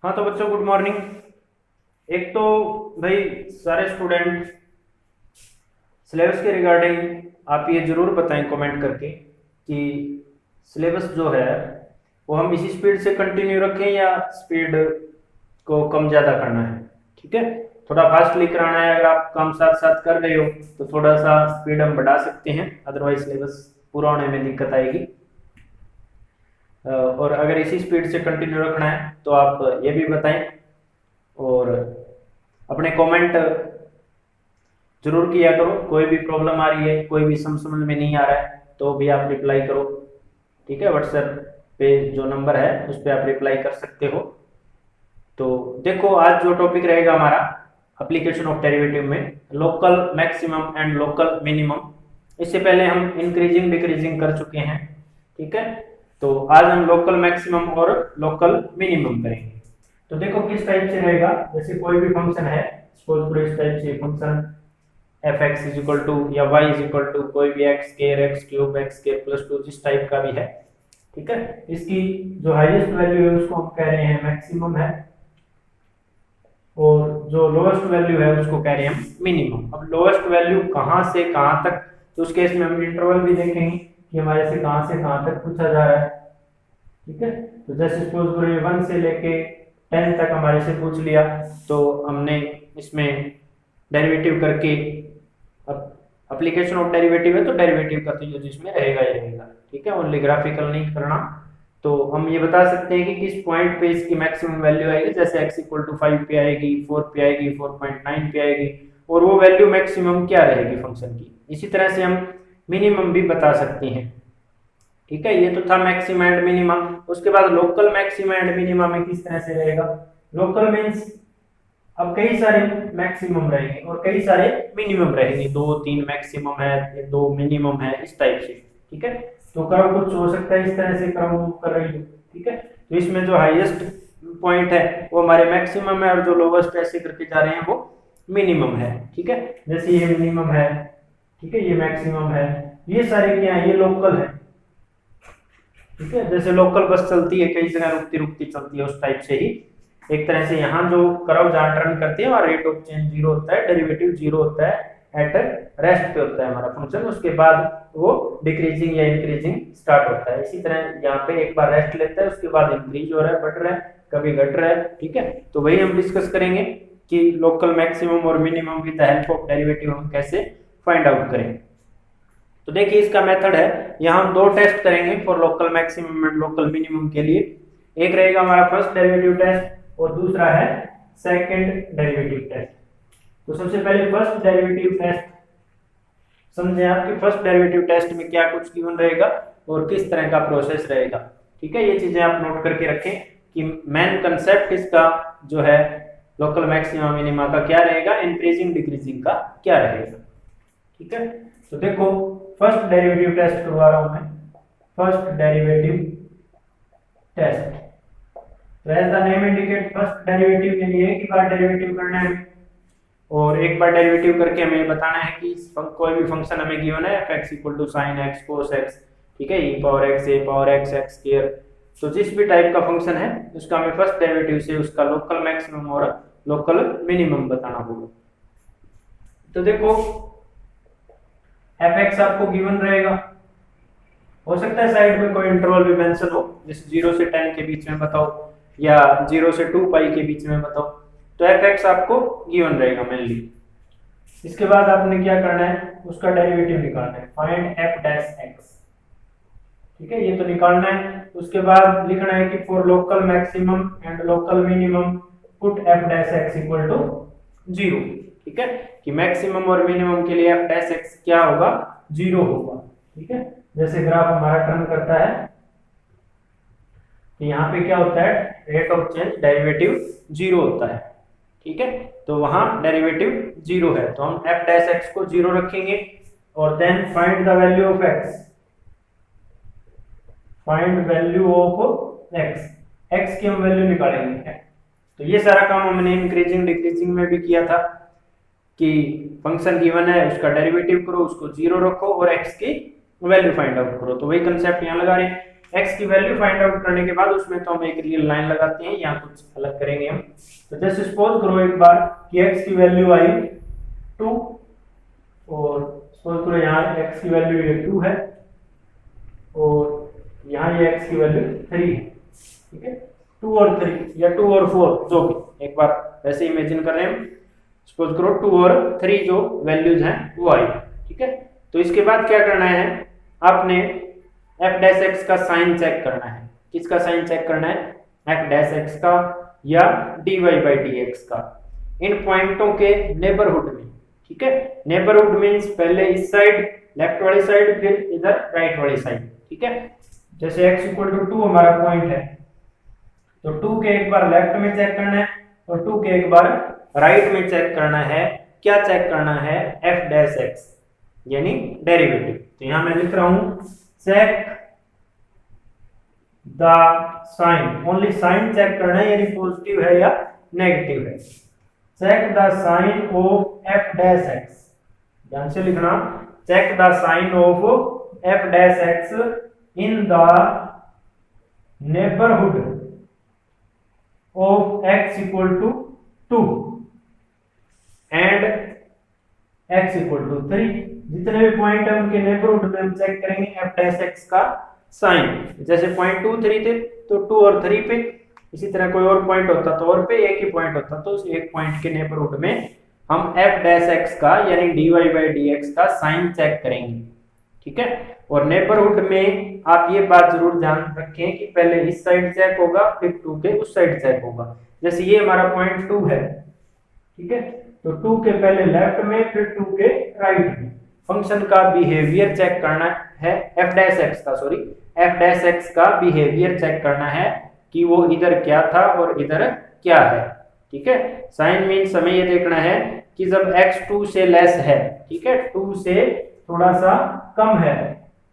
हाँ तो बच्चों गुड मॉर्निंग। एक तो भाई सारे स्टूडेंट सिलेबस के रिगार्डिंग आप ये जरूर बताएं कमेंट करके कि सिलेबस जो है वो हम इसी स्पीड से कंटिन्यू रखें या स्पीड को कम ज़्यादा करना है। ठीक है, थोड़ा फास्टली कराना है। अगर आप काम साथ साथ कर रहे हो तो थोड़ा सा स्पीड हम बढ़ा सकते हैं, अदरवाइज सिलेबस पूरा होने में दिक्कत आएगी। और अगर इसी स्पीड से कंटिन्यू रखना है तो आप ये भी बताएं और अपने कमेंट जरूर किया करो। कोई भी प्रॉब्लम आ रही है, कोई भी समझ में नहीं आ रहा है तो भी आप रिप्लाई करो। ठीक है, व्हाट्सएप पे जो नंबर है उस पर आप रिप्लाई कर सकते हो। तो देखो आज जो टॉपिक रहेगा हमारा एप्लीकेशन ऑफ डेरिवेटिव में local maximum and local minimum. इससे पहले हम इंक्रीजिंग डिक्रीजिंग कर चुके हैं। ठीक है, तो आज हम लोकल मैक्सिमम और लोकल मिनिमम करेंगे। तो देखो किस टाइप से रहेगा, जैसे कोई भी फंक्शन है, सपोज करो इस टाइप से function f x is equal to या वाई इज इक्वल टू कोई भी x square x cube x square plus two, जिस टाइप का भी है। ठीक है, इसकी जो हाईएस्ट वैल्यू है उसको हम कह रहे हैं मैक्सिमम है और जो लोएस्ट वैल्यू है उसको कह रहे हैं हम मिनिमम। अब लोएस्ट वैल्यू कहाँ से कहाँ तक, तो उस केस में हम इंटरवल भी देखेंगे कि हमारे से कहाँ तक पूछा जा रहा है। ठीक है, तो जैसे सपोज करो ये 1 से लेके 10 तक हमारे से पूछ लिया तो हमने इसमें डेरिवेटिव करके, अब एप्लीकेशन ऑफ डेरिवेटिव है तो डेरिवेटिव का तो जो जिसमें रहेगा ही रहेगा। ठीक है, ओनली ग्राफिकल नहीं करना। तो हम ये बता सकते हैं कि किस पॉइंट पे इसकी मैक्सिमम वैल्यू आएगी, जैसे x इक्वल टू 5 पे आएगी, 4 पे आएगी, 4.9 पे आएगी, और वो वैल्यू मैक्सिमम क्या रहेगी फंक्शन की। इसी तरह से हम मिनिमम भी बता सकते हैं। ठीक है, ये तो था मैक्सिमम एंड मिनिमम। उसके बाद लोकल मैक्सिमम एंड मिनिमम में किस तरह से रहेगा। लोकल मींस अब कई सारे मैक्सिमम रहेंगे और कई सारे मिनिमम रहेंगे, 2-3 मैक्सिमम है, 2 मिनिमम है, इस टाइप से। ठीक है, तो कर्व कुछ हो सकता है इस तरह से कर्व मूव कर रही है। ठीक है, तो इसमें जो हाईएस्ट पॉइंट है वो हमारे मैक्सिमम है और जो लोवेस्ट ऐसे करके जा रहे हैं वो मिनिमम है। ठीक है, जैसे ये मिनिमम है, ठीक है, ये मैक्सिमम है, ये सारे क्या है, ये लोकल है। ठीक है, जैसे लोकल बस चलती है कई जगह रुकती रुकती चलती है, उस टाइप से ही एक तरह से यहाँ जो कर्व जहाँ टर्न करती है वहाँ रेट ऑफ चेंज जीरो होता है, डेरिवेटिव जीरो होता है, एट रेस्ट पे होता है हमारा फंक्शन, उसके बाद वो डिक्रीजिंग या इंक्रीजिंग स्टार्ट होता है। इसी तरह यहाँ पे एक बार रेस्ट लेता है, उसके बाद इंक्रीज हो रहा है, बढ़ रहा है, कभी घट रहा है। ठीक है, तो वही हम डिस्कस करेंगे कि लोकल मैक्सिमम और minimum with the help of derivative हम कैसे फाइंड आउट करें। तो देखिए इसका मेथड है, यहाँ हम 2 टेस्ट करेंगे for local maximum and local minimum के लिए। एक रहेगा हमारा फर्स्ट डेरिवेटिव टेस्ट और दूसरा है सेकंड डेरिवेटिव टेस्ट। तो सबसे पहले फर्स्ट डेरिवेटिव टेस्ट समझे आप कि फर्स्ट डेरिवेटिव टेस्ट में क्या कुछ गिवन रहेगा और किस तरह का प्रोसेस रहेगा। ठीक है, ये चीजें आप नोट करके रखें कि मेन कंसेप्ट इसका जो है लोकल मैक्सिमा मिनिमा का क्या रहेगा, इंक्रीजिंग डिक्रीजिंग का क्या रहेगा। ठीक है, तो देखो फर्स्ट डेरिवेटिव टेस्ट करवा रहा हूं मैं, फर्स्ट डेरिवेटिव टेस्ट। तो as the name indicate first derivative के लिए एक बार डेरिवेटिव करना है और एक बार डेरिवेटिव करके हमें बताना है कि कोई भी फंक्शन हमें गिवन है f(x) = sin x cos x, ठीक है, e power x a power x x square. तो जिस भी टाइप का फंक्शन है उसका हमें फर्स्ट डेरिवेटिव से उसका लोकल मैक्सिमम और लोकल मिनिमम बताना होगा। तो देखो f(x) आपको गिवन रहेगा, हो सकता है साइड में कोई इंटरवल भी मेंशन हो, जैसे 0 से 10 के बीच में बताओ या 0 से 2 पाई के बीच में बताओ। तो f(x) आपको गिवन रहेगा मेनली। इसके बाद आपने क्या करना है, उसका डेरिवेटिव निकालना है, फाइंड f'(x). ठीक है, ये तो निकालना है। उसके बाद लिखना है कि for local maximum and local minimum put f'(x) = 0। ठीक है, कि मैक्सिमम और मिनिमम के लिए f'(x) क्या होगा, 0 होगा। ठीक है, जैसे ग्राफ हमारा टर्न करता है यहाँ पे क्या होता है, रेट ऑफ चेंज डेरिवेटिव 0 होता है। ठीक है, तो वहां डेरिवेटिव 0 है तो हम f'(x) को 0 रखेंगे और then find the value of x, find value of x की हम वैल्यू निकालेंगे। तो ये सारा काम हमने इंक्रीजिंग डिक्रीजिंग में भी किया था कि फंक्शन गिवन है उसका डेरिवेटिव करो, उसको 0 रखो और x की वैल्यू फाइंड आउट करो। तो वही कंसेप्ट यहाँ लगा रहे हैं। x की वैल्यू फाइंड आउट करने के बाद उसमें तो हम एक रियल लाइन लगाते हैं, यहाँ कुछ अलग करेंगे हम। तो जैसे सपोज करो एक बार कि x की वैल्यू आई 2 और सपोज करो यहाँ x की वैल्यू ये 2 है और यहाँ ये x की वैल्यू 3 है, ठीक है। 2 और 3 या 2 और 4 जो भी, एक बार वैसे इमेजिन कर रहे हैं हम। सपोज करो 2 और 3 जो वैल्यूज हैं वो आई, ठीक है। तो इसके बाद क्या करना है, आपने f डैश x का साइन चेक करना है। किसका साइन चेक करना है, f डैश x का या dy बाई dx का, इन पॉइंटों के नेबरहुड में, ठीक है। नेबरहुड मींस पहले इस साइड लेफ्ट वाली साइड, फिर इधर राइट वाली साइड, ठीक है। जैसे x इक्वल टू 2 हमारा पॉइंट है, तो 2 के एक बार लेफ्ट में चेक करना है और 2 के एक बार राइट में चेक करना है। क्या चेक करना है, f डैश x यानी डेरिवेटिव। तो यहां मैं लिख रहा हूं check the sign, only sign check करना है, यानी पॉजिटिव है या नेगेटिव है। Check the sign of f dash x, ध्यान से लिखना, check the sign of f dash x in the neighbourhood of x equal to 2 and x equal to 3। जितने भी पॉइंट है उनके नेबरहुड में हम चेक करेंगे f डैश x का साइन। जैसे पॉइंट 2 3 थे तो 2 और 3 पे, इसी तरह कोई और पॉइंट होता तो और पे, एक ही पॉइंट होता तो उस एक पॉइंट के नेबरहुड में हम f डैश x का यानी dy बाई dx का साइन चेक करेंगे, ठीक है। और नेबरहुड में आप ये बात जरूर ध्यान रखें कि पहले इस साइड चेक होगा फिर 2 के उस साइड चेक होगा। जैसे ये हमारा पॉइंट 2 है, ठीक है, तो 2 के पहले लेफ्ट में फिर 2 के राइट में फंक्शन का बिहेवियर चेक करना है, f डैश x का, सॉरी f डैश x का बिहेवियर चेक करना है कि वो इधर क्या था और इधर क्या है, ठीक है। साइन मीन्स हमें ये देखना है कि जब x 2 से लेस है, ठीक है, 2 से थोड़ा सा कम है,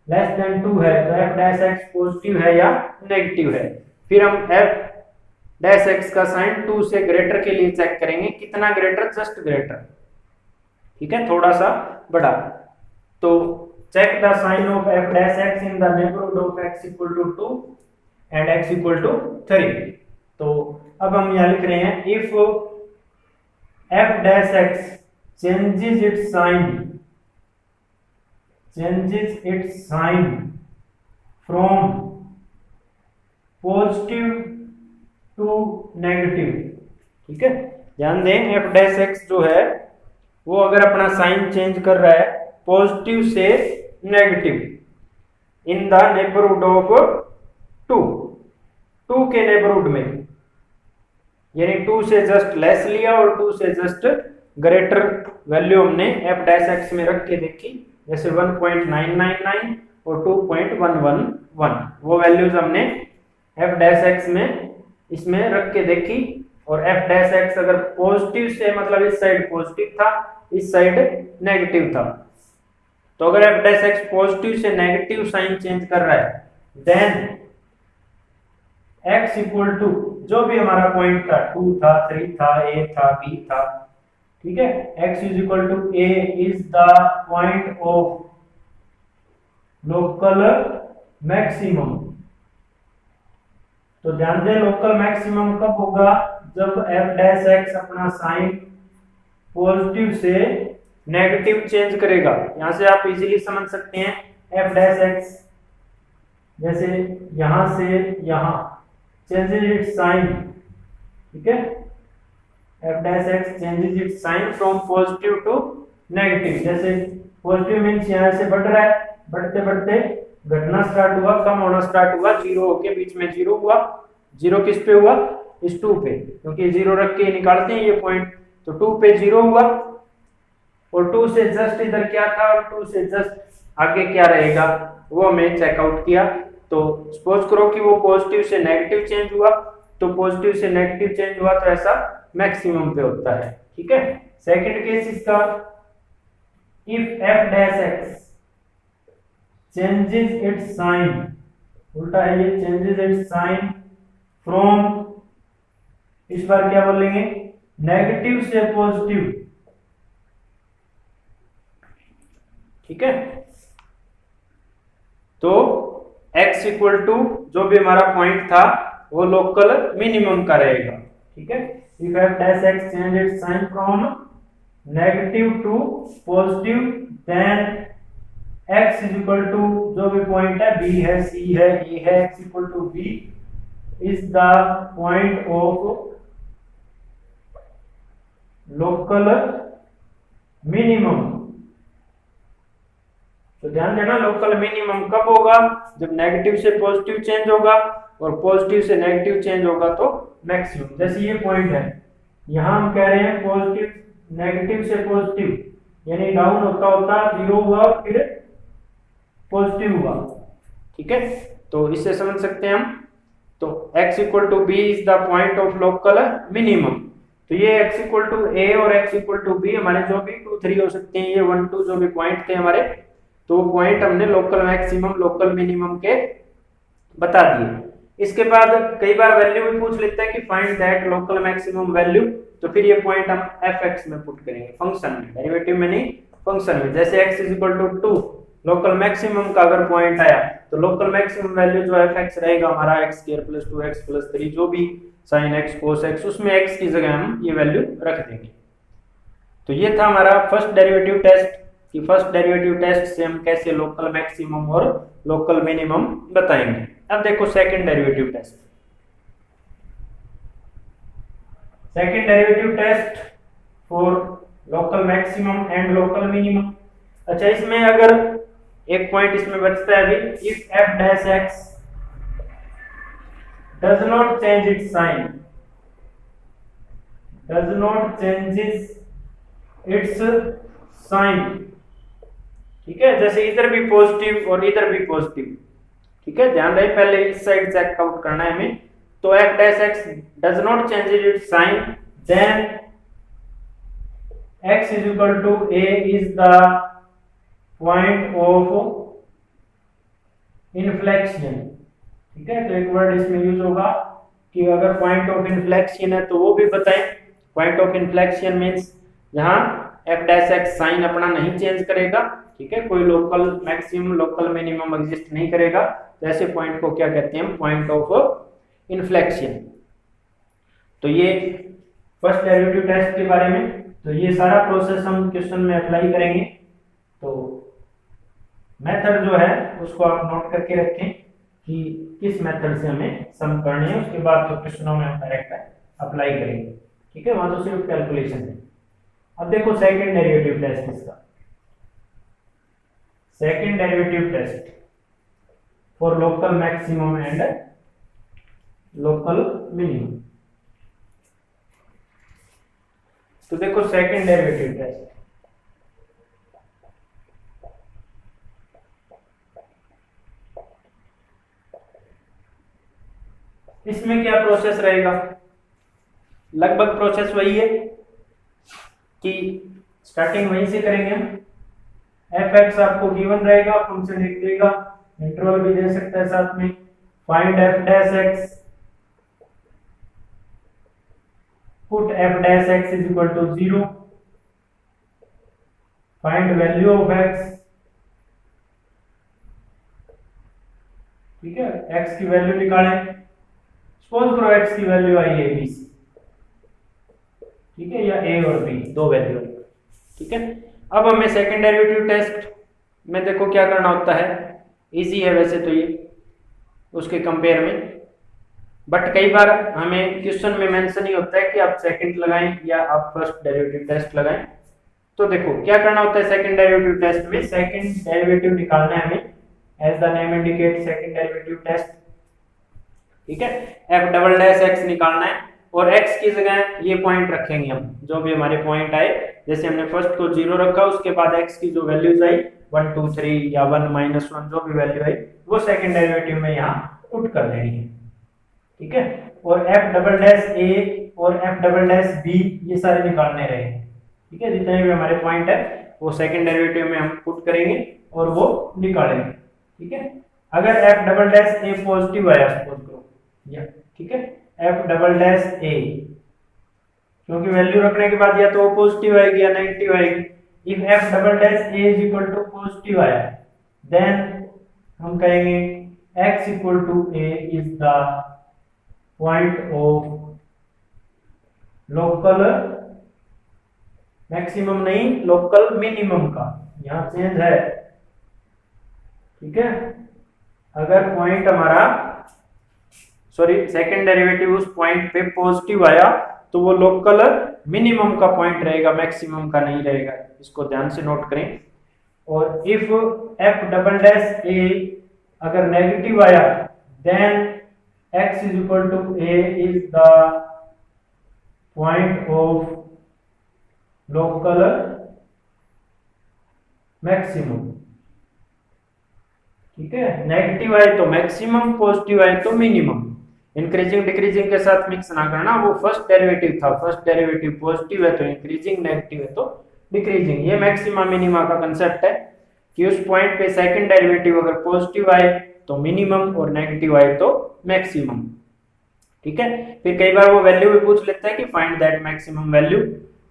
लेस देन 2 है, तो f डैश x पॉजिटिव है या नेगेटिव है। फिर हम f डैश x का साइन 2 से ग्रेटर के लिए चेक करेंगे, कितना ग्रेटर, जस्ट ग्रेटर, ठीक है, थोड़ा सा बड़ा। तो check the sign of f dash x in the neighbourhood of x equal to 2 and x equal to 3। तो अब हम यहां लिख रहे हैं if f dash x changes its sign from positive to negative, ठीक है। ध्यान दें f डैश x जो है वो अगर अपना साइन चेंज कर रहा है पॉजिटिव से negative in the neighbourhood of 2 के नेबरहुड में, यानी 2 से जस्ट लेस लिया और 2 से जस्ट ग्रेटर वैल्यू हमने f डैश x में रख के देखी, जैसे 1.999 और 2.111, वो वैल्यूज हमने f डैश x में इसमें रख के देखी। और f डैश x अगर पॉजिटिव से, मतलब इस साइड पॉजिटिव था इस साइड नेगेटिव था, तो अगर f डैश x पॉजिटिव से नेगेटिव साइन चेंज कर रहा है देन x इक्वल टू जो भी हमारा पॉइंट था, 2 था, 3 था, a था, b था, ठीक है, x is equal to a is the point of local maximum. तो ध्यान दें लोकल मैक्सिमम कब होगा, जब f डैश x अपना साइन पॉजिटिव से नेगेटिव चेंज करेगा। यहां से आप इजीली समझ सकते हैं f डैश x जैसे यहां से यहां चेंजेस इट्स साइन, ठीक है, f dash x changes its sign from positive to negative. जैसे पॉजिटिव मींस यहां से बढ़ रहा है, बढ़ते बढ़ते घटना स्टार्ट हुआ, कम होना स्टार्ट हुआ, 0 होके बीच में 0 हुआ। 0 किस पे हुआ, इस 2 पे, क्योंकि 0 रख के निकालते हैं ये पॉइंट, तो 2 पे 0 हुआ और 2 से जस्ट इधर क्या था और 2 से जस्ट आगे क्या रहेगा वो हमें चेकआउट किया। तो सपोज करो कि वो पॉजिटिव से नेगेटिव चेंज हुआ, तो पॉजिटिव से नेगेटिव चेंज हुआ तो ऐसा मैक्सिमम पे होता है, ठीक है। सेकंड केस इसका, if f dash x changes its sign, उल्टा है ये, चेंजेस इट्स साइन फ्रॉम, इस बार क्या बोलेंगे, नेगेटिव से पॉजिटिव, ठीक है। तो x x इक्वल टू जो भी हमारा पॉइंट था वो लोकल मिनिमम का रहेगा, ठीक है। If f dash x change its sign from negative to positive then x is equal to जो भी पॉइंट है b है c है a है x equal to b is the point of local minimum. तो ध्यान देना लोकल मिनिमम कब होगा, जब नेगेटिव से पॉजिटिव चेंज होगा और पॉजिटिव से नेगेटिव चेंज होगा तो मैक्सिमम। जैसे ये पॉइंट है, यहां हम कह रहे हैं पॉजिटिव नेगेटिव से पॉजिटिव यानी डाउन होता होता 0 हुआ फिर पॉजिटिव हुआ, ठीक है। तो इससे समझ सकते हैं हम। तो x equal to B is the point of local minimum. तो ये x इक्वल टू ए और x इक्वल टू बी हमारे जो भी 2 3 हो सकते हैं, ये 1 2 जो भी पॉइंट थे हमारे, तो पॉइंट हमने लोकल मैक्सिमम लोकल मिनिमम के बता दिए। इसके बाद कई बार वैल्यू भी पूछ लेता है कि find that local maximum value, तो फिर ये पॉइंट हम fx में पुट करेंगे, फंक्शन में, डेरिवेटिव में नहीं फंक्शन में। जैसे x is equal to 2 local maximum का अगर पॉइंट आया तो लोकल मैक्सिमम वैल्यू जो fx रहेगा हमारा x square plus 2x plus 3 जो भी sin x cos x, उसमें x की जगह हम ये वैल्यू रख देंगे। तो ये था हमारा फर्स्ट डेरिवेटिव टेस्ट कि फर्स्ट डेरिवेटिव टेस्ट से हम कैसे लोकल मैक्सिमम और लोकल मिनिमम बताएंगे। अब देखो second derivative test. Second derivative test for local maximum and local minimum. अच्छा, इसमें अगर एक पॉइंट इसमें बचता है अभी, if f dash x does not change its sign, does not changes its sign, ठीक है। जैसे इधर भी पॉजिटिव और इधर भी पॉजिटिव, ठीक है, ध्यान रहे पहले इस साइड चेक आउट करना है हमें। तो f dash x does not change its sign then x is equal to a is the point of inflection, ठीक है। तो एक वर्ड इसमें यूज होगा कि अगर पॉइंट ऑफ इन्फ्लेक्शन है तो वो भी बताएं। पॉइंट ऑफ इन्फ्लेक्शन मींस जहां f डैश x साइन अपना नहीं चेंज करेगा, ठीक है, कोई local maximum local minimum exist नहीं करेगा, तो ऐसे पॉइंट को क्या कहते हैं, पॉइंट ऑफ इन्फ्लेक्शन। तो ये फर्स्ट डेरिवेटिव टेस्ट के बारे में। तो ये सारा प्रोसेस हम क्वेश्चन में अप्लाई करेंगे। तो मेथड जो है उसको आप नोट करके रखें कि किस मेथड से हमें सम करनी है, उसके बाद तो क्वेश्चनों में हम डायरेक्ट अप्लाई करेंगे, ठीक है, वहां तो सिर्फ कैलकुलेशन है। अब देखो सेकंड डेरिवेटिव टेस्ट इसका, second derivative test for local maximum and local minimum. तो देखो सेकंड डेरिवेटिव टेस्ट, इसमें क्या प्रोसेस रहेगा, लगभग प्रोसेस वही है कि स्टार्टिंग वहीं से करेंगे हम। fx आपको गिवन रहेगा, फंक्शन एक देगा, इंटरवल भी दे सकता है साथ में। Find f dash x, put f dash x is equal to 0, find value of x, ठीक है, x की वैल्यू निकालें। सपोज करो x की वैल्यू आई है b, ठीक है, या a और b दो वैल्यू, ठीक है। अब हमें सेकंड डेरिवेटिव टेस्ट में देखो क्या करना होता है, इजी है वैसे तो ये उसके कंपेयर में, बट कई बार हमें क्वेश्चन में मेंशन ही होता है कि आप सेकंड लगाएं या आप फर्स्ट डेरिवेटिव टेस्ट लगाएं। तो देखो क्या करना होता है सेकंड डेरिवेटिव टेस्ट में, सेकंड डेरिवेटिव निकालना है हमें, as the name indicate second derivative test, ठीक है। f डबल डैश x निकालना है और x की जगह ये पॉइंट रखेंगे हम, जो भी हमारे पॉइंट आए, जैसे हमने फर्स्ट को 0 रखा, उसके बाद x की जो वैल्यूज आई 1 2 3 या 1 -1 जो भी वैल्यू आई वो सेकंड डेरिवेटिव में यहाँ पुट कर देनी है, ठीक है। और f डबल डैश a और f डबल डैश b ये सारे निकालने रहे, ठीक है, जितने भी हमारे पॉइंट है वो सेकंड डेरिवेटिव में हम पुट करेंगे और वो निकालेंगे, ठीक है। अगर f double dash a positive आया सपोज करो, या ठीक है, f डबल डैश a, क्योंकि वैल्यू रखने के बाद या तो पॉजिटिव आएगी या नेगेटिव आएगी। If f double dash a is equal to positive आया, देन हम कहेंगे x equal to a is the point of local maximum नहीं, लोकल मिनिमम का, यहां चेंज है, ठीक है। अगर पॉइंट हमारा सेकंड डेरिवेटिव उस पॉइंट पे पॉजिटिव आया तो वो लोकल मिनिमम का पॉइंट रहेगा, मैक्सिमम का नहीं रहेगा, इसको ध्यान से नोट करें। और if F double dash A अगर नेगेटिव आया then x is equal to a is the point of local maximum, ठीक है। नेगेटिव आए तो मैक्सिमम, पॉजिटिव आए तो मिनिमम। इंक्रीजिंग डिक्रीजिंग के साथ मिक्स ना करना, वो फर्स्ट डेरिवेटिव था, फर्स्ट डेरिवेटिव पॉजिटिव है तो इंक्रीजिंग, नेगेटिव है तो डिक्रीजिंग। ये मैक्सिमा मिनिमा का कंसेप्ट है कि उस पॉइंट पे सेकंड डेरिवेटिव अगर पॉजिटिव आए तो मिनिमम और नेगेटिव आए तो मैक्सिमम, ठीक है। फिर कई बार वो वैल्यू भी पूछ लेता है कि फाइंड दैट मैक्सिमम वैल्यू,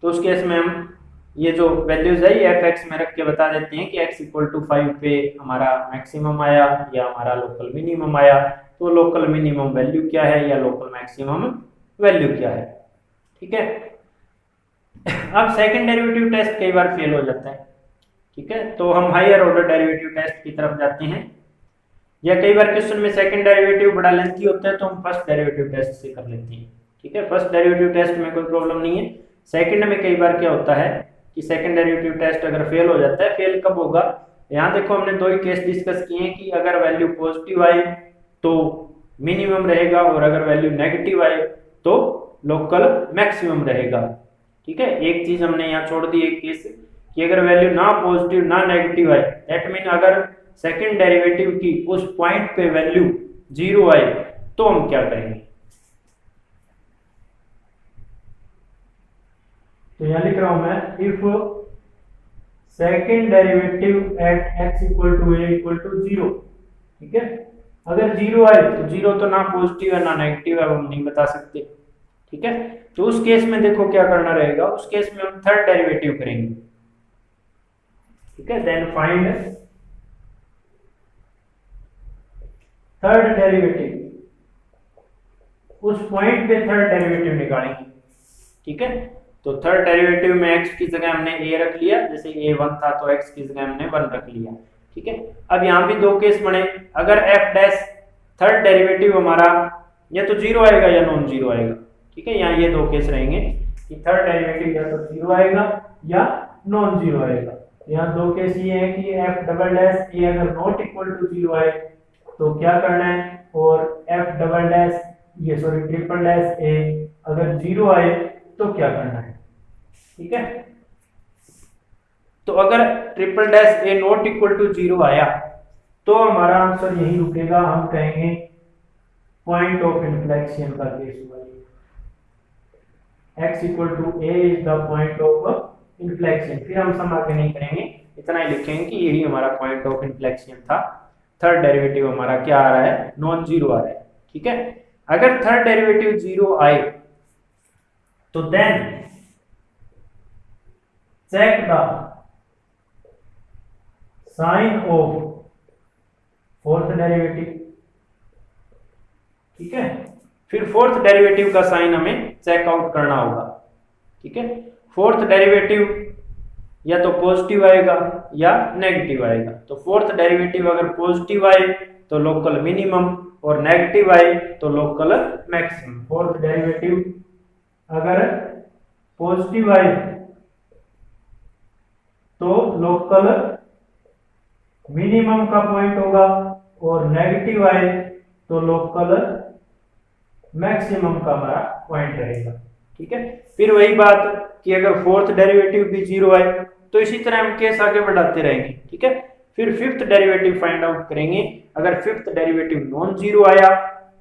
तो उस केस में हम ये जो वैल्यूज है ये एफ में रख के बता देते हैं कि x इक्वल टू 5 पे हमारा मैक्सिमम आया या हमारा लोकल मिनिमम आया, तो लोकल मिनिमम वैल्यू क्या है या लोकल मैक्सिमम वैल्यू क्या है, ठीक है। अब सेकंड डेरिवेटिव टेस्ट कई बार फेल हो जाता है, ठीक है, तो हम हायर ऑर्डर डेरिवेटिव टेस्ट की तरफ जाते हैं। या कई बार क्वेश्चन में सेकंड डेरिवेटिव बड़ा लेंथी होता है तो हम फर्स्ट डेरिवेटिव टेस्ट से कर लेते हैं, ठीक है। फर्स्ट डेरिवेटिव टेस्ट में कोई प्रॉब्लम नहीं है। सेकंड में कई बार क्या होता है कि सेकंड डेरिवेटिव टेस्ट अगर फेल हो जाता है, फेल कब होगा, यहाँ देखो हमने दो ही केस डिस्कस किए हैं कि अगर वैल्यू पॉजिटिव आए तो मिनिमम रहेगा और अगर वैल्यू नेगेटिव आए तो लोकल मैक्सिमम रहेगा, ठीक है। एक चीज हमने यहाँ छोड़ दी, एक केस कि अगर वैल्यू ना पॉजिटिव ना नेगेटिव आए, दैट मीन अगर सेकंड डेरिवेटिव की उस पॉइंट पे वैल्यू 0 आए तो हम क्या करेंगे। तो यहां लिख रहा हूं मैं, if second derivative at x equal to a equal to 0, ठीक है। अगर 0 आए तो 0 तो ना पॉजिटिव है ना नेगेटिव है, हम नहीं बता सकते, ठीक है। तो उस केस में देखो क्या करना रहेगा, उस केस में हम थर्ड डेरिवेटिव करेंगे, ठीक है। देन फाइंड थर्ड डेरिवेटिव, उस पॉइंट पे थर्ड डेरिवेटिव निकालेंगे, ठीक है। तो थर्ड डेरिवेटिव में x की जगह हमने a रख लिया, जैसे a 1 था तो x की जगह हमने 1 रख लिया, ठीक है। अब यहाँ भी दो केस बने, अगर f डैश थर्ड डेरिवेटिव हमारा या तो 0 आएगा या नॉन 0 आएगा, ठीक है। यहाँ ये दो केस रहेंगे कि थर्ड डेरिवेटिव या तो 0 आएगा या नॉन 0 आएगा। यहाँ दो केस ये है कि f डबल डैश a अगर नॉट इक्वल टू 0 आए तो क्या करना है, और f डबल डैश ये ट्रिपल डैश a अगर 0 आए तो क्या करना है, ठीक है। तो अगर triple dash A not equal to 0 आया तो हमारा आंसर यही रुकेगा, हम कहेंगे पॉइंट ऑफ इन्फ्लेक्शन का केस हुआ, x equal to a is the point of inflection. फिर हम सम आगे नहीं करेंगे, इतना ही लिखेंगे कि यही हमारा पॉइंट ऑफ इन्फ्लेक्शन था। थर्ड डेरिवेटिव हमारा क्या आ रहा है, नॉन 0 आ रहा है, ठीक है। अगर थर्ड डेरिवेटिव 0 आए तो then check the sign of fourth derivative, ठीक है। फिर फोर्थ डेरिवेटिव का साइन हमें चेक आउट करना होगा, ठीक है। फोर्थ डेरिवेटिव या तो पॉजिटिव आएगा या नेगेटिव आएगा। तो फोर्थ डेरिवेटिव अगर पॉजिटिव आए तो लोकल मिनिमम और नेगेटिव आए तो लोकल मैक्सिमम। फोर्थ डेरिवेटिव अगर पॉजिटिव आए तो लोकल मिनिमम का पॉइंट होगा और नेगेटिव आए तो लोकल मैक्सिमम का हमारा पॉइंट रहेगा, ठीक है। फिर वही बात कि अगर फोर्थ डेरिवेटिव भी 0 आए तो इसी तरह हम केस आगे बढ़ाते रहेंगे, ठीक है। फिर फिफ्थ डेरिवेटिव फाइंड आउट करेंगे। अगर फिफ्थ डेरिवेटिव नॉन 0 आया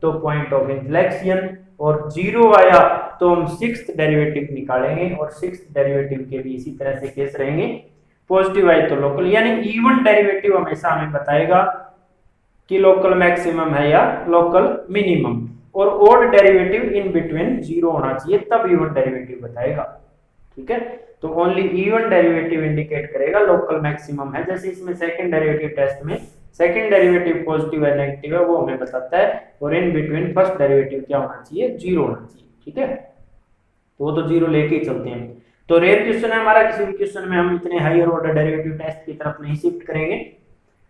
तो पॉइंट ऑफ इन्फ्लेक्शन, और 0 आया तो हम सिक्स्थ डेरिवेटिव निकालेंगे, और सिक्स्थ डेरिवेटिव के भी इसी तरह से केस रहेंगे। पॉजिटिव आए तो लोकल, यानी इवन डेरिवेटिव हमेशा हमें बताएगा कि लोकल मैक्सिमम है या लोकल मिनिमम, और ओड डेरिवेटिव इन बिटवीन 0 होना चाहिए, तब इवन डेरिवेटिव बताएगा, ठीक है। तो ओनली इवन डेरिवेटिव इंडिकेट करेगा लोकल मैक्सिमम है। जैसे इसमें सेकंड डेरिवेटिव टेस्ट में सेकंड डेरिवेटिव पॉजिटिव है नेगेटिव है वो हमें बताता है, और इन बिटवीन फर्स्ट डेरिवेटिव क्या होना चाहिए, जीरो होना चाहिए। ठीक है, तो वो तो जीरो लेके ही चलते हैं। तो रेयर क्वेश्चन है हमारा, किसी भी क्वेश्चन में हम इतने हायर ऑर्डर डेरिवेटिव टेस्ट की तरफ नहीं शिफ्ट करेंगे।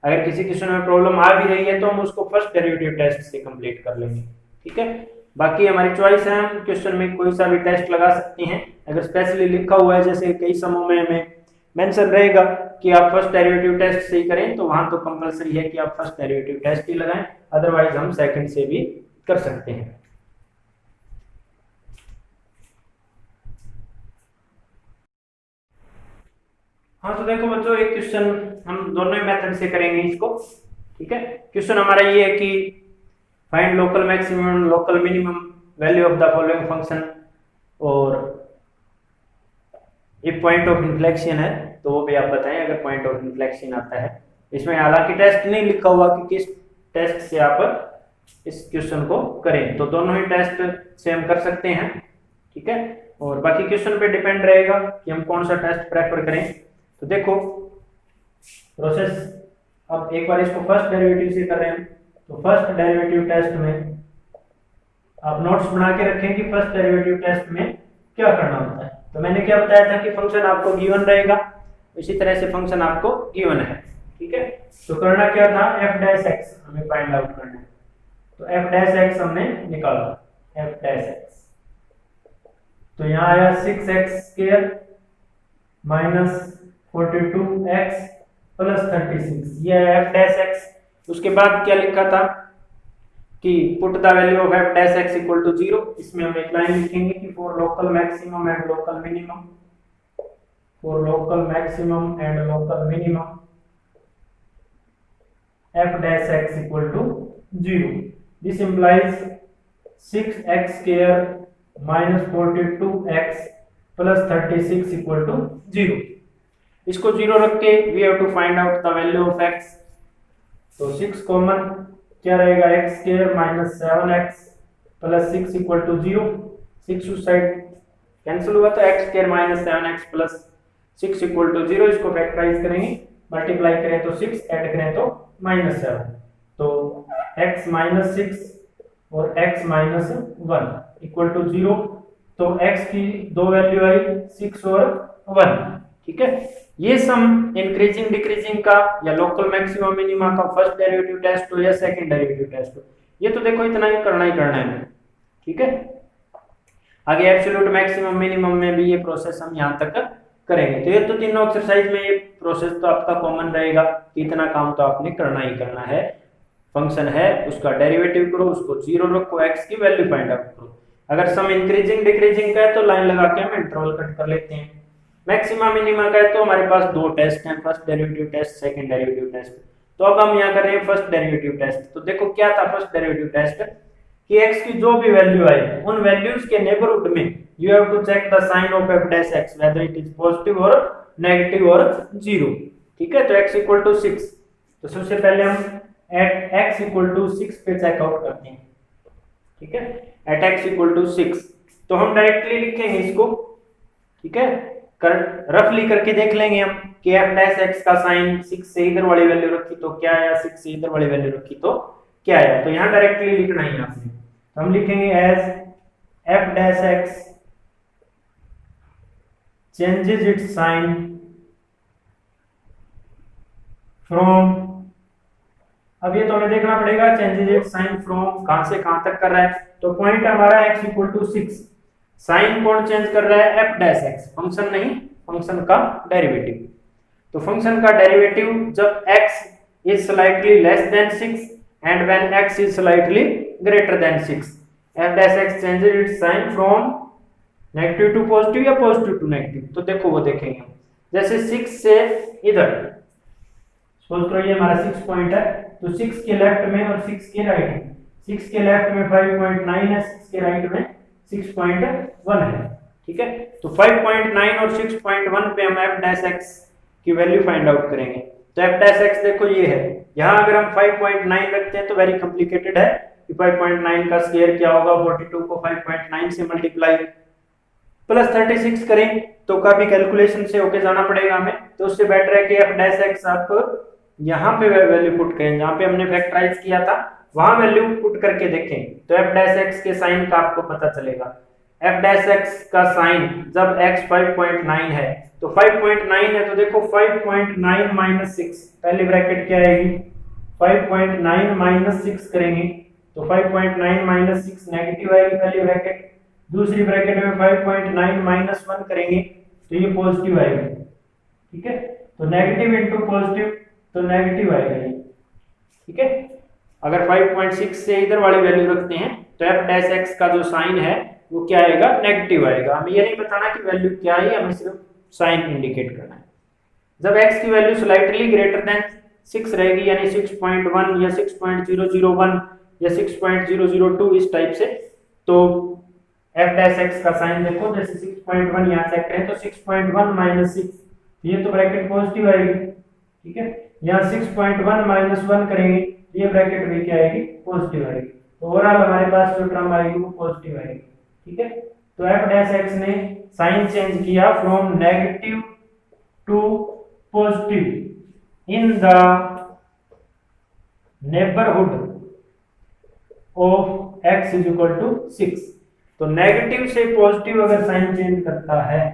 अगर किसी क्वेश्चन में प्रॉब्लम आ भी रही है तो हम उसको फर्स्ट डेरिवेटिव टेस्ट से कंप्लीट कर लेंगे। ठीक है, बाकी हमारी चॉइस है, हम क्वेश्चन में कोई सा भी टेस्ट लगा सकते हैं। अगर स्पेशली लिखा हुआ है जैसे कई समूह में हमें मेंशन रहेगा कि आप फर्स्ट डेरिवेटिव टेस्ट से ही करें, तो वहां तो कंपलसरी है कि आप फर्स्ट डेरिवेटिव टेस्ट ही लगाएं, अदरवाइज हम सेकंड से भी कर सकते हैं। हाँ तो देखो बच्चों, एक क्वेश्चन हम दोनों ही मेथड से करेंगे इसको। ठीक है, क्वेश्चन हमारा ये है कि find local maximum local minimum value of the following function, और ये पॉइंट ऑफ इन्फ्लेक्शन है तो वो भी आप बताएं अगर पॉइंट ऑफ इन्फ्लेक्शन आता है। इसमें हालांकि टेस्ट नहीं लिखा हुआ कि किस टेस्ट से आप इस क्वेश्चन को करें, तो दोनों ही टेस्ट से हम कर सकते हैं। ठीक है, और बाकी क्वेश्चन पे डिपेंड रहेगा कि हम कौन सा टेस्ट प्रेफर करें। तो देखो प्रोसेस, अब एक बार इसको फर्स्ट डेरिवेटिव से कर रहे हैं, तो फर्स्ट डेरिवेटिव टेस्ट में आप नोट्स बना के रखें कि फर्स्ट डेरिवेटिव टेस्ट में क्या करना होता है। तो मैंने क्या बताया था कि फंक्शन आपको गिवन रहेगा, इसी तरह से फंक्शन आपको गिवन है। ठीक है, तो करना क्या था, f डैश x हमें फाइंड आउट करना है, तो f डैश x हमने निकाला, f डैश x, तो यहाँ आया 6x square minus 42x plus 36, ये है f डैश x। उसके बाद क्या लिखा था कि put the value of f dash x equal to 0, इसमें हम एक लाइन लिखेंगे कि for local maximum and local minimum, for local maximum and local minimum f dash x equal to 0. This implies 6x square minus 42x plus 36 equal to 0. इसको 0 रख के we have to find out the value of x. तो 6 common क्या रहेगा, x square minus 7x plus 6 equal to 0. 6 उस side cancel हुआ तो x square minus 7x plus 6 equal to 0, इसको फैक्टराइज करेंगे, मल्टीप्लाई करें तो 6, ऐड करें तो -7, तो x माइनस 6 और x माइनस 1 इक्वल टू 0, तो x की दो वैल्यू आई 6 और 1। ठीक है, ये सम इंक्रीजिंग डिक्रीजिंग का या लोकल मैक्सिमम मिनिमा का फर्स्ट डेरिवेटिव टेस्ट हो या सेकंड डेरिवेटिव टेस्ट हो, ये तो देखो इतना ही करना है। ठीक है, आगे एब्सोल्यूट मैक्सिमम मिनिमम में भी ये प्रोसेस हम यहाँ तक करेंगे। तो ये तो तीनों एक्सरसाइज में ये प्रोसेस तो आपका कॉमन रहेगा कि इतना काम तो आपने करना ही करना है। फंक्शन है उसका डेरिवेटिव करो, उसको 0 रखो, x की वैल्यू फाइंड आउट करो। अगर सम इंक्रीजिंग डिक्रीजिंग का है तो लाइन लगा के हम इंटरवल कट कर लेते हैं। मैक्सिमा मिनिमा का है तो हमारे पास दो टेस्ट हैं, first derivative test, second derivative test. तो अब हम यहाँ कर रहे हैं फर्स्ट डेरिवेटिव टेस्ट। तो देखो क्या था फर्स्ट डेरिवेटिव टेस्ट कि x की जो भी वैल्यू आई उन वैल्यूज के नेबरहुड में you have to check the sign of f dash x whether it is positive और नेगेटिव और 0। ठीक है, तो x इक्वल टू 6, तो सबसे पहले हम एट x इक्वल टू 6 पे चेकआउट करते हैं। ठीक है, एट x इक्वल टू 6, तो हम डायरेक्टली लिखेंगे इसको। ठीक है, कर रफली करके देख लेंगे हम कि f डैश x का साइन 6 से इधर वाली वैल्यू रखी तो क्या आया, 6 से इधर वाली वैल्यू रखी तो क्या आया। तो यहाँ डायरेक्टली लिखना ही आपने, तो हम लिखेंगे as f dash x changes its sign from, अब ये तो हमें देखना पड़ेगा changes its sign from कहां से कहां तक कर रहा है। तो पॉइंट हमारा x इक्वल टू 6, साइन कौन चेंज कर रहा है, f डैश x, फंक्शन नहीं, फंक्शन का डेरिवेटिव। तो फंक्शन का डेरिवेटिव जब x is slightly less than 6 and when x is slightly greater than 6, f dash x changes its sign from negative to positive या positive to negative. तो देखो वो देखेंगे हम, जैसे 6 से इधर सोच करो ये हमारा 6 पॉइंट है, तो 6 के लेफ्ट में और 6 के राइट में, 6 के लेफ्ट में 5.9 है, 6 के राइट में 6.1 है। ठीक है, तो 5.9 और 6.1 पे हम f डैश x की वैल्यू फाइंड आउट करेंगे। तो f डैश x देखो ये है, यहाँ अगर हम 5.9 रखते हैं तो वेरी कॉम्प्लिकेटेड है कि 5.9 का स्क्वायर क्या होगा, 42 को 5.9 से मल्टीप्लाई प्लस 36 करें तो काफी कैलकुलेशन से होके जाना पड़ेगा हमें। तो उससे बेटर है कि f डैश x आप यहाँ पे वैल्यू पुट करें, जहाँ पे हमने फैक्टराइज किया था वहां वैल्यू पुट करके देखें तो f डैश x के साइन का आपको पता चलेगा। f डैश x का साइन जब x 5.9 है तो 5.9 है तो देखो 5.9 माइनस 6, पहली ब्रैकेट क्या आएगी 5.9 माइनस 6 करेंगे तो 5.9 माइनस 6 नेगेटिव आएगी पहली ब्रैकेट, दूसरी ब्रैकेट में 5.9 माइनस 1 करेंगे तो ये पॉजिटिव आएगा। ठीक है, तो नेगेटिव इंटू पॉजिटिव तो नेगेटिव आएगा ये। ठीक है, अगर 5.6 से इधर वाली वैल्यू रखते हैं तो f डैश x का जो साइन है वो क्या आएगा नेगेटिव आएगा। हमें ये नहीं बताना कि वैल्यू क्या है, हमें सिर्फ साइन इंडिकेट करना है। जब x की वैल्यू स्लाइटली ग्रेटर देन 6 रहेगी यानी 6.1 या 6.001 या 6.002 इस टाइप से, तो f डैश x का साइन देखो जैसे 6.1 यहाँ चेक करें तो 6.1 माइनस 6 ये तो ब्रैकेट पॉजिटिव आएगी। ठीक है, यहाँ 6.1 माइनस 1 करेंगे ये ब्रैकेट भी क्या आएगी पॉजिटिव आएगी, तो ओवरऑल हमारे पास जो टर्म आएगी वो पॉजिटिव आएगी। ठीक है, तो f डैश x ने साइन चेंज किया from negative to positive in the neighbourhood of x is equal to 6। तो नेगेटिव से पॉजिटिव अगर साइन चेंज करता है,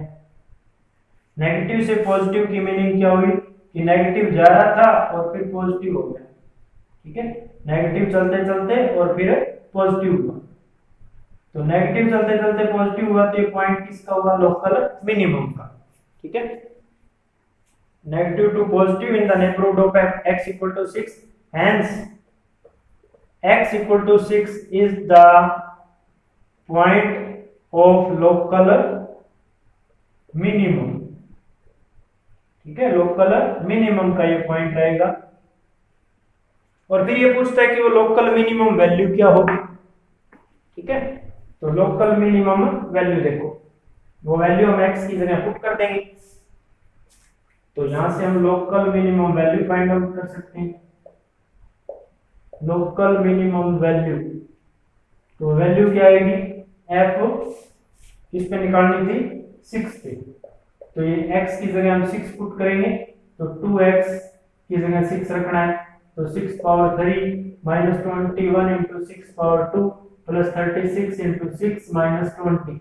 नेगेटिव से पॉजिटिव की मीनिंग क्या हुई कि नेगेटिव जा रहा था और फिर पॉजिटिव हो गया। ठीक है, नेगेटिव चलते चलते और फिर पॉजिटिव हुआ, तो नेगेटिव चलते चलते पॉजिटिव हुआ तो ये पॉइंट किसका हुआ लोकल मिनिमम का। ठीक है, negative to positive in the neighbourhood of x equal to 6, hence x equal to 6 is the point of local minimum. ठीक है, लोकल मिनिमम का ये पॉइंट रहेगा। और फिर ये पूछता है कि वो लोकल मिनिमम वैल्यू क्या होगी। ठीक है, तो लोकल मिनिमम वैल्यू देखो, वो वैल्यू हम x की जगह पुट कर देंगे, तो यहां से हम local minimum value find out कर सकते हैं। लोकल मिनिमम वैल्यू, तो वैल्यू क्या आएगी f किस पे निकालनी थी 6 पे, तो ये x की जगह हम 6 पुट करेंगे तो 2x की जगह 6 रखना है, तो 6 power 3 minus 21 into 6 power 2 plus 36 into 6 minus 20।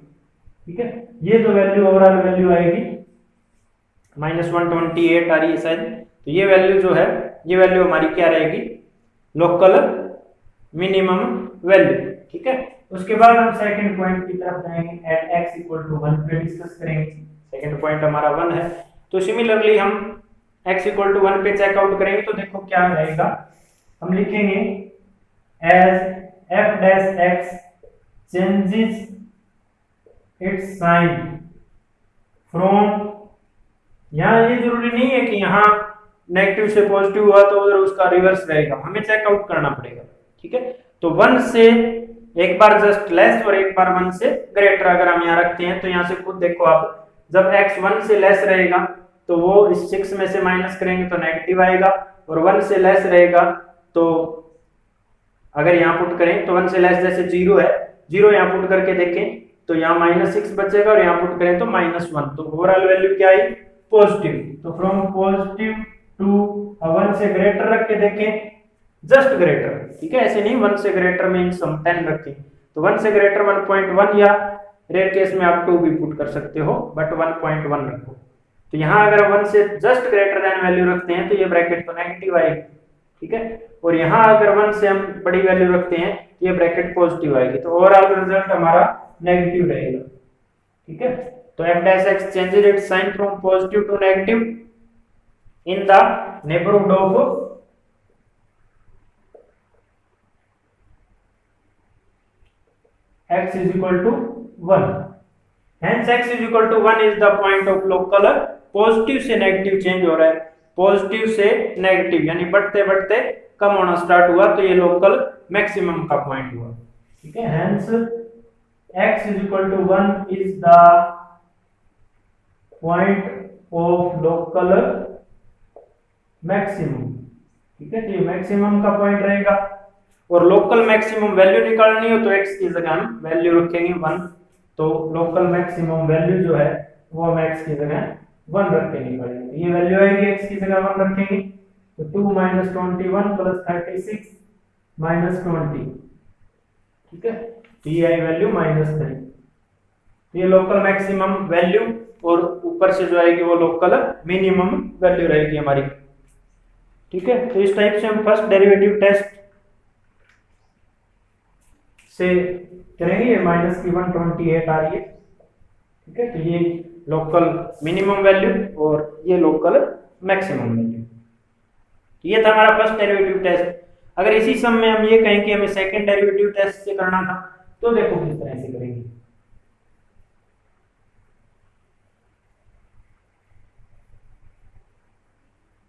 ठीक है, ये जो वैल्यू ओवरऑल वैल्यू आएगी माइनस 128 आ रही है शायद, तो ये वैल्यू जो है ये वैल्यू हमारी क्या रहेगी लोकल मिनिमम वैल्यू। ठीक है, उसके बाद हम सेकंड पॉइंट की तरफ जाएंगे एट x इक्वल टू 1 पे डिस्कस करेंगे। सेकंड पॉइंट हमारा 1 है, तो सिमिलरली हम x इक्वल टू 1 पे चेकआउट करेंगे तो देखो क्या रहेगा, हम लिखेंगे as f dash x changes its sign from, यहाँ ये जरूरी नहीं है कि यहाँ नेगेटिव से पॉजिटिव हुआ तो उधर उसका रिवर्स रहेगा, हमें चेकआउट करना पड़ेगा। ठीक है, तो 1 से एक बार जस्ट लेस और एक बार 1 से ग्रेटर अगर हम यहाँ रखते हैं तो यहाँ से खुद देखो आप, जब x 1 से लेस रहेगा तो वो इस 6 में से माइनस करेंगे तो नेगेटिव आएगा, और 1 से लेस रहेगा तो अगर यहाँ पुट करें तो 1 से लेस जैसे 0 है, 0 यहाँ पुट करके देखें तो यहाँ माइनस 6 बचेगा और यहाँ पुट करें तो माइनस 1, तो ओवरऑल वैल्यू क्या आई पॉजिटिव। तो फ्रॉम पॉजिटिव टू 1 से ग्रेटर रख के देखें, जस्ट ग्रेटर। ठीक है, ऐसे नहीं 1 से ग्रेटर मींस हम 10 रखें, तो 1 से ग्रेटर 1.1 या रेयर केस में आप 2 भी पुट कर सकते हो, बट 1.1 रखो। तो यहाँ अगर 1 से जस्ट ग्रेटर देन वैल्यू रखते हैं तो ये ब्रैकेट तो नेगेटिव आएगी। ठीक है, और यहाँ अगर 1 से हम बड़ी वैल्यू रखते हैं तो ये ब्रैकेट पॉजिटिव आएगी, तो ओवरऑल रिजल्ट हमारा नेगेटिव रहेगा। ठीक है, तो f dash x changes its sign from positive to negative in the neighborhood of x is equal to 1, hence x is equal to 1 is the point of local positive से negative change हो रहा है, positive से negative यानी बढ़ते बढ़ते कम होना start हुआ तो ये लोकल मैक्सिमम का पॉइंट हुआ। ठीक है, hence x is equal to 1 is the point of local maximum। ठीक है, तो ये मैक्सिमम का पॉइंट रहेगा, और लोकल मैक्सिमम वैल्यू निकालनी हो तो x की जगह हम वैल्यू रखेंगे 1, तो लोकल मैक्सिमम वैल्यू जो है वो हम x की जगह 1 रख के निकालेंगे, ये वैल्यू आएगी x की जगह 1 रखेंगे तो 2 माइनस 21 प्लस 36 माइनस 20, ठीक है, तो ये आई वैल्यू -3। तो ये लोकल मैक्सिमम वैल्यू और ऊपर से जो आएगी वो लोकल मिनिमम वैल्यू रहेगी हमारी, ठीक है। तो इस टाइप से हम फर्स्ट डेरिवेटिव टेस्ट से करेंगे। ये -128 आ रही है, ठीक है। तो ये लोकल मिनिमम वैल्यू और ये लोकल मैक्सिमम वैल्यू। तो ये था हमारा फर्स्ट डेरिवेटिव टेस्ट। अगर इसी सम में हम ये कहें कि हमें सेकंड डेरिवेटिव टेस्ट से करना था, तो देखो किस तरह से करेंगे।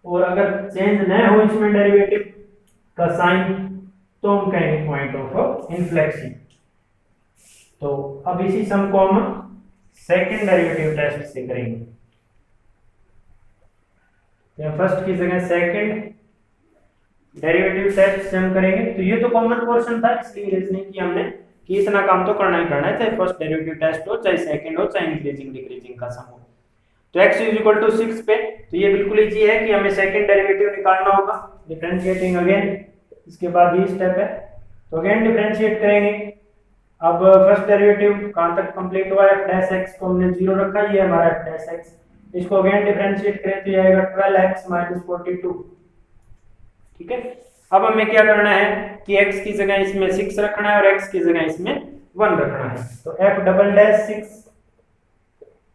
और अगर चेंज न हो इसमें डेरिवेटिव का साइन, तो हम कहेंगे पॉइंट ऑफ इन्फ्लेक्शन। तो अब इसी सम को हम सेकंड डेरिवेटिव टेस्ट से करेंगे। तो फर्स्ट की जगह सेकंड डेरिवेटिव टेस्ट से हम करेंगे। तो ये तो कॉमन पोर्शन था, इसलिए रीजनिंग की हमने कि इतना काम तो करना ही करना है, चाहे फर्स्ट डेरिवेटिव टेस्ट हो, चाहे सेकंड हो, चाहे इंक्रीजिंग डिक्रीजिंग का सम हो। तो x = 6 पे तो ये बिल्कुल इजी है कि हमें सेकंड डेरिवेटिव निकालना होगा। डिफरेंशिएटिंग अगेन, इसके बाद ये स्टेप है। तो अगेन डिफरेंशिएट करेंगे। अब फर्स्ट डेरिवेटिव कहां तक कंप्लीट हुआ है, f' को हमने 0 रखा, ये हमारा f'। इसको अगेन डिफरेंशिएट करें तो ये आएगा 12x - 42, ठीक है। अब हमें क्या करना है कि x की जगह इसमें 6 रखना है और x की जगह इसमें 1 रखना है। तो f'6,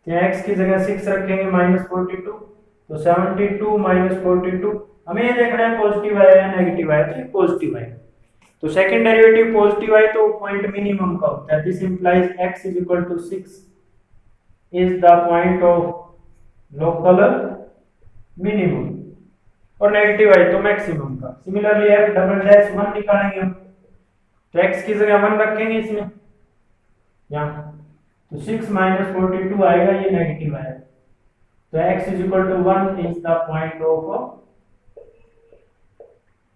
x की जगह 6 रखेंगे -42, तो 72 - 42। हमें ये देखना है पॉजिटिव है या नेगेटिव है, तो ये पॉजिटिव है। तो सेकंड डेरिवेटिव पॉजिटिव है तो पॉइंट मिनिमम का होता है। This implies x = 6 is the point of local minimum, और नेगेटिव है तो मैक्सिमम का। सिमिलरली f'1 निकालेंगे हम, तो x की जगह 1 रखेंगे इसमें यहाँ, तो 6 - 42 आएगा, ये नेगेटिव है। तो x = 1 is the point of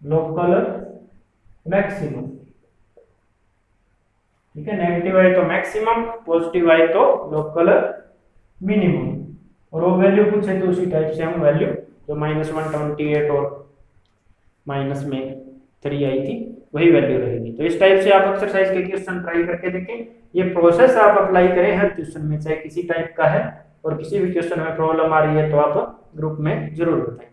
local maximum, ठीक है। नेगेटिव है तो मैक्सिमम, पॉजिटिव है तो लोकल मिनिमम, और वो वैल्यू पूछे तो उसी टाइप से हम वैल्यू जो -128 और -3 आई थी वही वैल्यू रहेगी। तो इस टाइप से आप एक्सरसाइज के क्वेश्चन ट्राई करके देखें। ये प्रोसेस आप अप्लाई करें हर क्वेश्चन में, चाहे किसी टाइप का है, और किसी भी क्वेश्चन में प्रॉब्लम आ रही है तो आप ग्रुप में जरूर बताएं।